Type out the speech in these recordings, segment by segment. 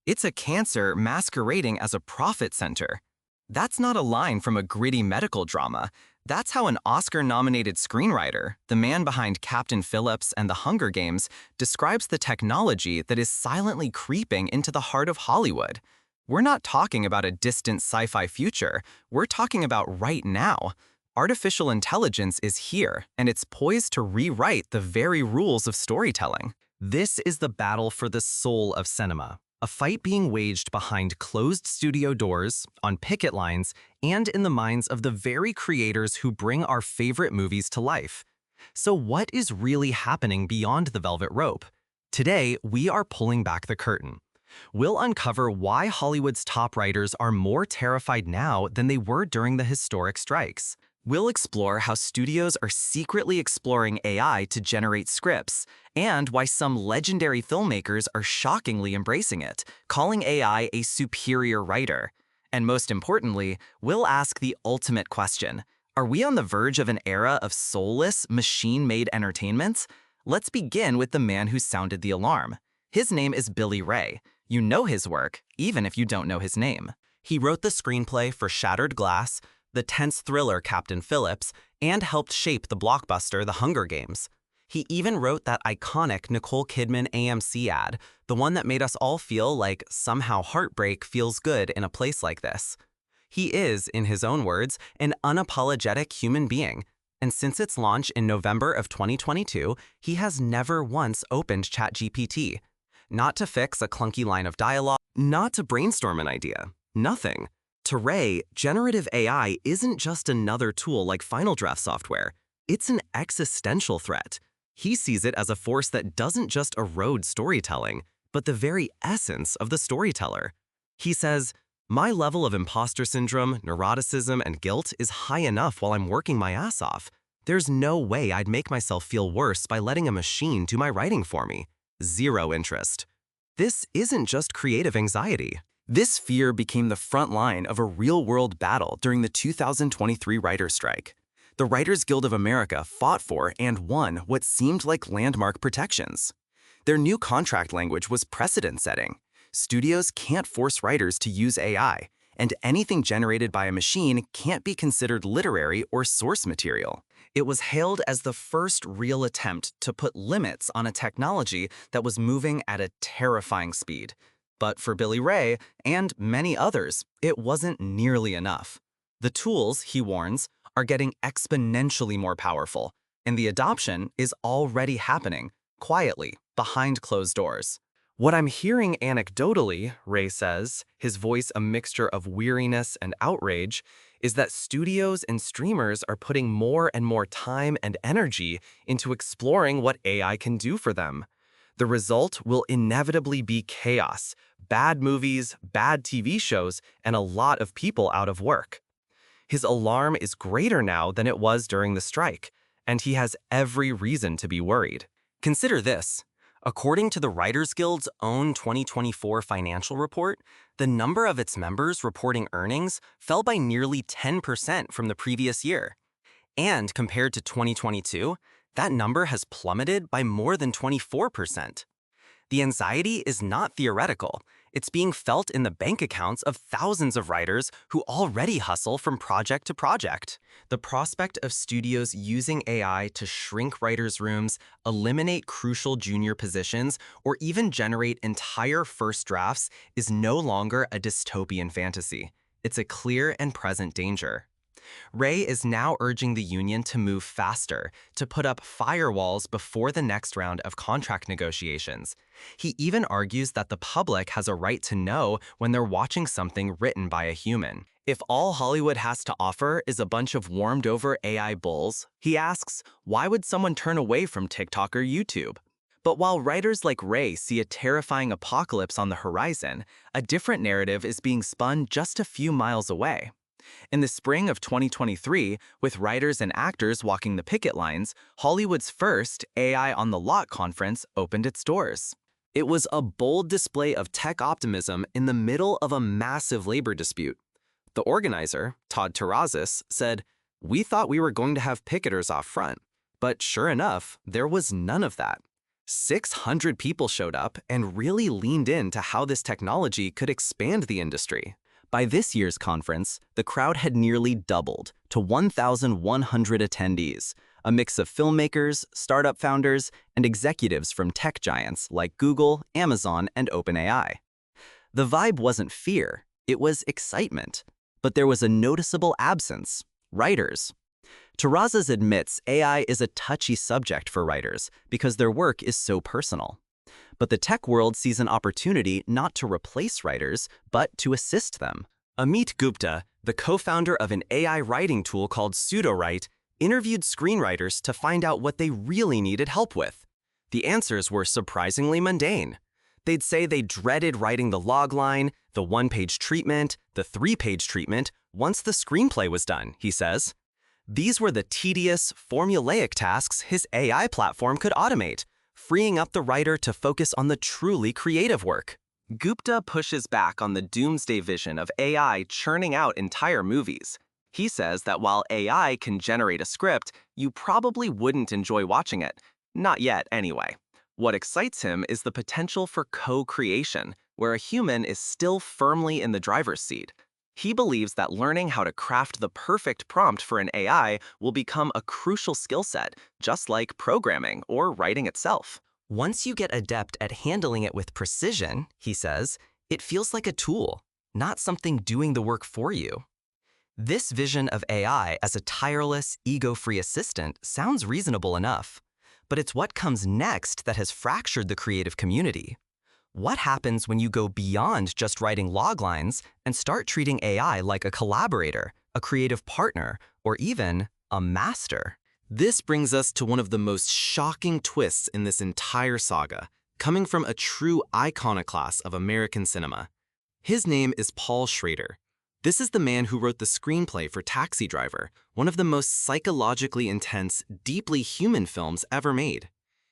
It's a cancer masquerading as a profit center. That's not a line from a gritty medical drama. That's how an Oscar-nominated screenwriter, the man behind Captain Phillips and The Hunger Games, describes the technology that is silently creeping into the heart of Hollywood. We're not talking about a distant sci-fi future. We're talking about right now. Artificial intelligence is here, and it's poised to rewrite the very rules of storytelling. This is the battle for the soul of cinema, a fight being waged behind closed studio doors, on picket lines, and in the minds of the very creators who bring our favorite movies to life. So what is really happening beyond the velvet rope? Today, we are pulling back the curtain. We'll uncover why Hollywood's top writers are more terrified now than they were during the historic strikes. We'll explore how studios are secretly exploring AI to generate scripts, and why some legendary filmmakers are shockingly embracing it, calling AI a superior writer. And most importantly, we'll ask the ultimate question: are we on the verge of an era of soulless, machine-made entertainment? Let's begin with the man who sounded the alarm. His name is Billy Ray. You know his work, even if you don't know his name. He wrote the screenplay for Shattered Glass, the tense thriller Captain Phillips, and helped shape the blockbuster The Hunger Games. He even wrote that iconic Nicole Kidman AMC ad, the one that made us all feel like somehow heartbreak feels good in a place like this. He is, in his own words, an unapologetic human being, and since its launch in November of 2022, he has never once opened ChatGPT. Not to fix a clunky line of dialogue, not to brainstorm an idea, nothing. To Ray, generative AI isn't just another tool like Final Draft software. It's an existential threat. He sees it as a force that doesn't just erode storytelling, but the very essence of the storyteller. He says, "My level of imposter syndrome, neuroticism, and guilt is high enough while I'm working my ass off. There's no way I'd make myself feel worse by letting a machine do my writing for me. Zero interest." This isn't just creative anxiety. This fear became the front line of a real-world battle during the 2023 writers' strike. The Writers Guild of America fought for and won what seemed like landmark protections. Their new contract language was precedent-setting. Studios can't force writers to use AI, and anything generated by a machine can't be considered literary or source material. It was hailed as the first real attempt to put limits on a technology that was moving at a terrifying speed. But for Billy Ray, and many others, it wasn't nearly enough. The tools, he warns, are getting exponentially more powerful, and the adoption is already happening, quietly, behind closed doors. "What I'm hearing anecdotally," Ray says, his voice a mixture of weariness and outrage, is that studios and streamers are putting more and more time and energy into exploring what AI can do for them. The result will inevitably be chaos, bad movies, bad TV shows, and a lot of people out of work. His alarm is greater now than it was during the strike, and he has every reason to be worried. Consider this. According to the Writers Guild's own 2024 financial report, the number of its members reporting earnings fell by nearly 10% from the previous year. And compared to 2022, that number has plummeted by more than 24%. The anxiety is not theoretical. It's being felt in the bank accounts of thousands of writers who already hustle from project to project. The prospect of studios using AI to shrink writers' rooms, eliminate crucial junior positions, or even generate entire first drafts is no longer a dystopian fantasy. It's a clear and present danger. Ray is now urging the union to move faster, to put up firewalls before the next round of contract negotiations. He even argues that the public has a right to know when they're watching something written by a human. If all Hollywood has to offer is a bunch of warmed-over AI bulls, he asks, why would someone turn away from TikTok or YouTube? But while writers like Ray see a terrifying apocalypse on the horizon, a different narrative is being spun just a few miles away. In the spring of 2023, with writers and actors walking the picket lines, Hollywood's first AI on the Lot conference opened its doors. It was a bold display of tech optimism in the middle of a massive labor dispute. The organizer, Todd Terrazas, said, "We thought we were going to have picketers off front, but sure enough, there was none of that." 600 people showed up and really leaned into how this technology could expand the industry. By this year's conference, the crowd had nearly doubled to 1,100 attendees, a mix of filmmakers, startup founders, and executives from tech giants like Google, Amazon, and OpenAI. The vibe wasn't fear, it was excitement. But there was a noticeable absence: writers. Terrazas admits AI is a touchy subject for writers because their work is so personal. But the tech world sees an opportunity not to replace writers, but to assist them. Amit Gupta, the co-founder of an AI writing tool called PseudoWrite, interviewed screenwriters to find out what they really needed help with. The answers were surprisingly mundane. They'd say they dreaded writing the logline, the one-page treatment, the three-page treatment, once the screenplay was done, he says. These were the tedious, formulaic tasks his AI platform could automate, freeing up the writer to focus on the truly creative work. Gupta pushes back on the doomsday vision of AI churning out entire movies. He says that while AI can generate a script, you probably wouldn't enjoy watching it. Not yet, anyway. What excites him is the potential for co-creation, where a human is still firmly in the driver's seat. He believes that learning how to craft the perfect prompt for an AI will become a crucial skill set, just like programming or writing itself. Once you get adept at handling it with precision, he says, it feels like a tool, not something doing the work for you. This vision of AI as a tireless, ego-free assistant sounds reasonable enough, but it's what comes next that has fractured the creative community. What happens when you go beyond just writing loglines and start treating AI like a collaborator, a creative partner, or even a master? This brings us to one of the most shocking twists in this entire saga, coming from a true iconoclast of American cinema. His name is Paul Schrader. This is the man who wrote the screenplay for Taxi Driver, one of the most psychologically intense, deeply human films ever made.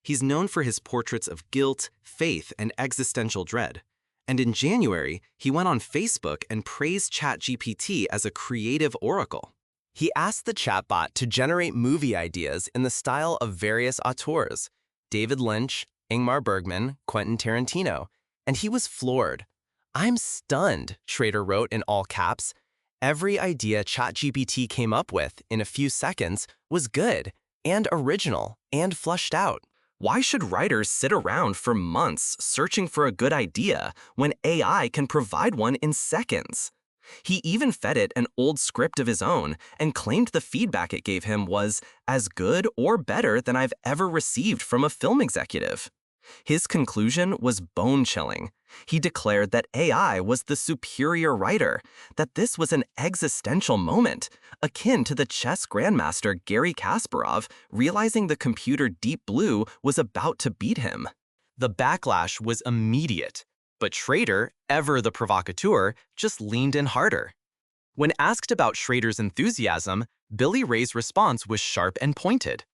He's known for his portraits of guilt, faith, and existential dread. And in January, he went on Facebook and praised ChatGPT as a creative oracle. He asked the chatbot to generate movie ideas in the style of various auteurs: David Lynch, Ingmar Bergman, Quentin Tarantino, and he was floored. "I'm stunned," Schrader wrote in all caps. "Every idea ChatGPT came up with in a few seconds was good and original and fleshed out. Why should writers sit around for months searching for a good idea when AI can provide one in seconds?" He even fed it an old script of his own and claimed the feedback it gave him was as good or better than I've ever received from a film executive. His conclusion was bone-chilling. He declared that AI was the superior writer, that this was an existential moment, akin to the chess grandmaster Garry Kasparov realizing the computer Deep Blue was about to beat him. The backlash was immediate, but Schrader, ever the provocateur, just leaned in harder. When asked about Schrader's enthusiasm, Billy Ray's response was sharp and pointed.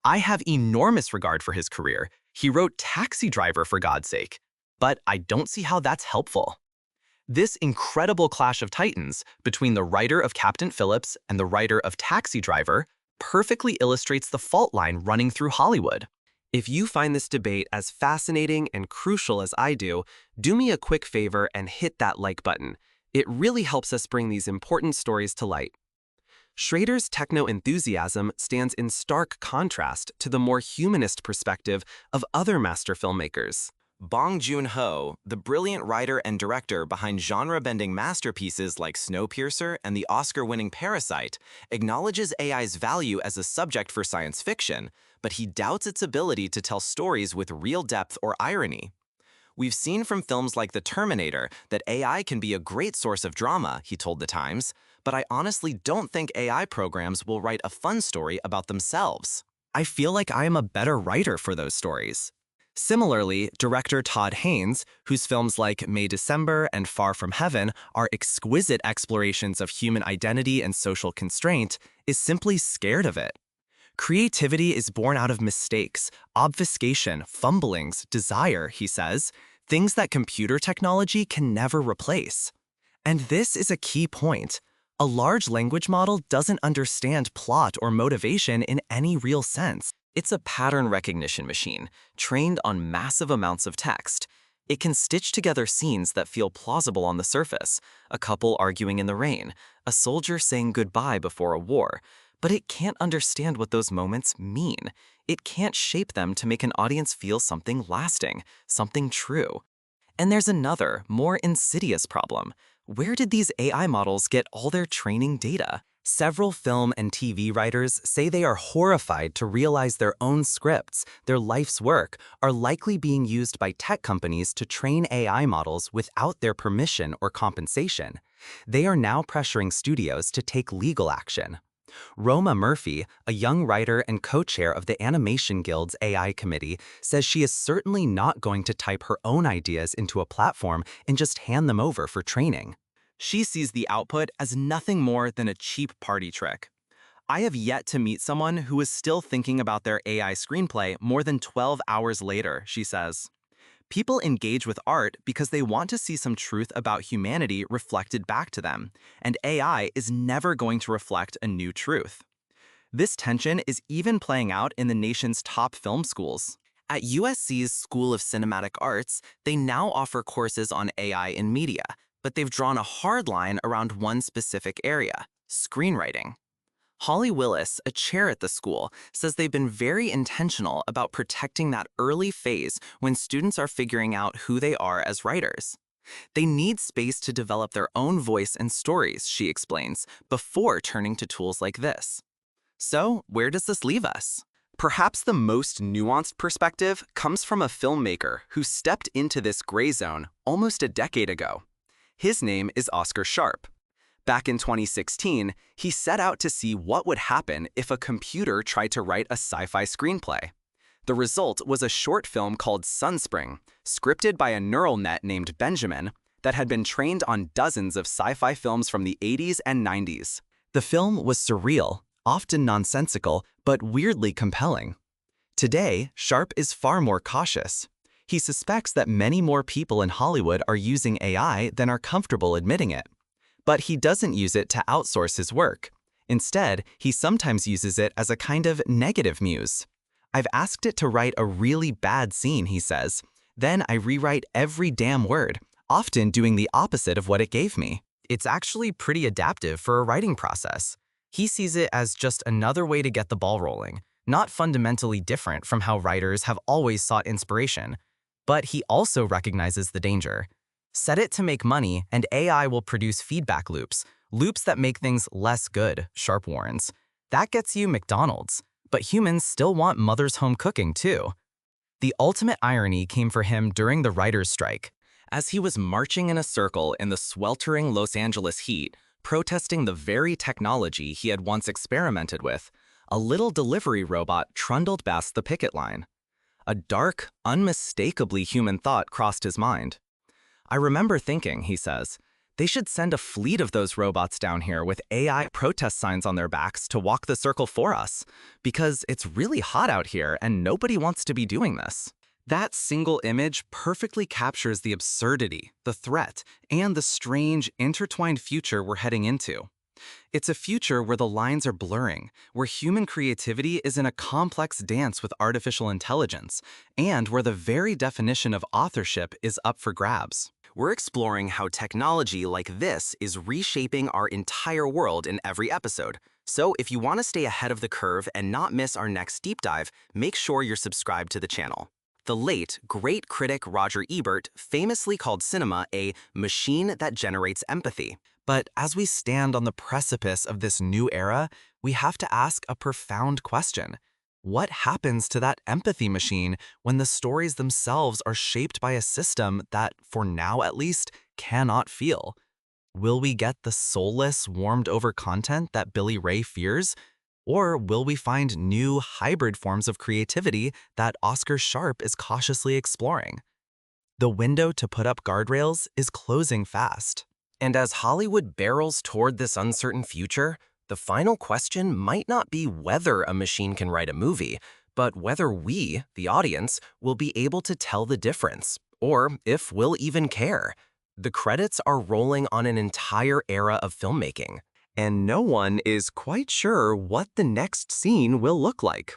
"I have enormous regard for his career. He wrote Taxi Driver, for God's sake. But I don't see how that's helpful." This incredible clash of titans between the writer of Captain Phillips and the writer of Taxi Driver perfectly illustrates the fault line running through Hollywood. If you find this debate as fascinating and crucial as I do me a quick favor and hit that like button. It really helps us bring these important stories to light. Schrader's techno-enthusiasm stands in stark contrast to the more humanist perspective of other master filmmakers. Bong Joon-ho, the brilliant writer and director behind genre-bending masterpieces like Snowpiercer and the Oscar-winning Parasite, acknowledges AI's value as a subject for science fiction, but he doubts its ability to tell stories with real depth or irony. "We've seen from films like The Terminator that AI can be a great source of drama," he told The Times, "but I honestly don't think AI programs will write a fun story about themselves. I feel like I am a better writer for those stories." Similarly, director Todd Haynes, whose films like May December and Far From Heaven are exquisite explorations of human identity and social constraint, is simply scared of it. "Creativity is born out of mistakes, obfuscation, fumblings, desire," he says, "things that computer technology can never replace." And this is a key point. A large language model doesn't understand plot or motivation in any real sense. It's a pattern recognition machine, trained on massive amounts of text. It can stitch together scenes that feel plausible on the surface, a couple arguing in the rain, a soldier saying goodbye before a war, but it can't understand what those moments mean. It can't shape them to make an audience feel something lasting, something true. And there's another, more insidious problem. Where did these AI models get all their training data? Several film and TV writers say they are horrified to realize their own scripts, their life's work, are likely being used by tech companies to train AI models without their permission or compensation. They are now pressuring studios to take legal action. Roma Murphy, a young writer and co-chair of the Animation Guild's AI committee, says she is certainly not going to type her own ideas into a platform and just hand them over for training. She sees the output as nothing more than a cheap party trick. I have yet to meet someone who is still thinking about their AI screenplay more than 12 hours later, she says. People engage with art because they want to see some truth about humanity reflected back to them, and AI is never going to reflect a new truth. This tension is even playing out in the nation's top film schools. At USC's School of Cinematic Arts, they now offer courses on AI in media, but they've drawn a hard line around one specific area: screenwriting. Holly Willis, a chair at the school, says they've been very intentional about protecting that early phase when students are figuring out who they are as writers. They need space to develop their own voice and stories, she explains, before turning to tools like this. So, where does this leave us? Perhaps the most nuanced perspective comes from a filmmaker who stepped into this gray zone almost a decade ago. His name is Oscar Sharp. Back in 2016, he set out to see what would happen if a computer tried to write a sci-fi screenplay. The result was a short film called Sunspring, scripted by a neural net named Benjamin, that had been trained on dozens of sci-fi films from the 80s and 90s. The film was surreal, often nonsensical, but weirdly compelling. Today, Sharp is far more cautious. He suspects that many more people in Hollywood are using AI than are comfortable admitting it. But he doesn't use it to outsource his work. Instead, he sometimes uses it as a kind of negative muse. I've asked it to write a really bad scene, he says. Then I rewrite every damn word, often doing the opposite of what it gave me. It's actually pretty adaptive for a writing process. He sees it as just another way to get the ball rolling, not fundamentally different from how writers have always sought inspiration. But he also recognizes the danger. Set it to make money, and AI will produce feedback loops that make things less good, Sharp warns. That gets you McDonald's, but humans still want mother's home cooking too. The ultimate irony came for him during the writers' strike. As he was marching in a circle in the sweltering Los Angeles heat, protesting the very technology he had once experimented with, a little delivery robot trundled past the picket line. A dark, unmistakably human thought crossed his mind. I remember thinking, he says, they should send a fleet of those robots down here with AI protest signs on their backs to walk the circle for us, because it's really hot out here and nobody wants to be doing this. That single image perfectly captures the absurdity, the threat, and the strange, intertwined future we're heading into. It's a future where the lines are blurring, where human creativity is in a complex dance with artificial intelligence, and where the very definition of authorship is up for grabs. We're exploring how technology like this is reshaping our entire world in every episode. So if you want to stay ahead of the curve and not miss our next deep dive, make sure you're subscribed to the channel. The late, great critic Roger Ebert famously called cinema a machine that generates empathy. But as we stand on the precipice of this new era, we have to ask a profound question. What happens to that empathy machine when the stories themselves are shaped by a system that, for now at least, cannot feel? Will we get the soulless, warmed-over content that Billy Ray fears? Or will we find new, hybrid forms of creativity that Oscar Sharp is cautiously exploring? The window to put up guardrails is closing fast. And as Hollywood barrels toward this uncertain future, the final question might not be whether a machine can write a movie, but whether we, the audience, will be able to tell the difference, or if we'll even care. The credits are rolling on an entire era of filmmaking, and no one is quite sure what the next scene will look like.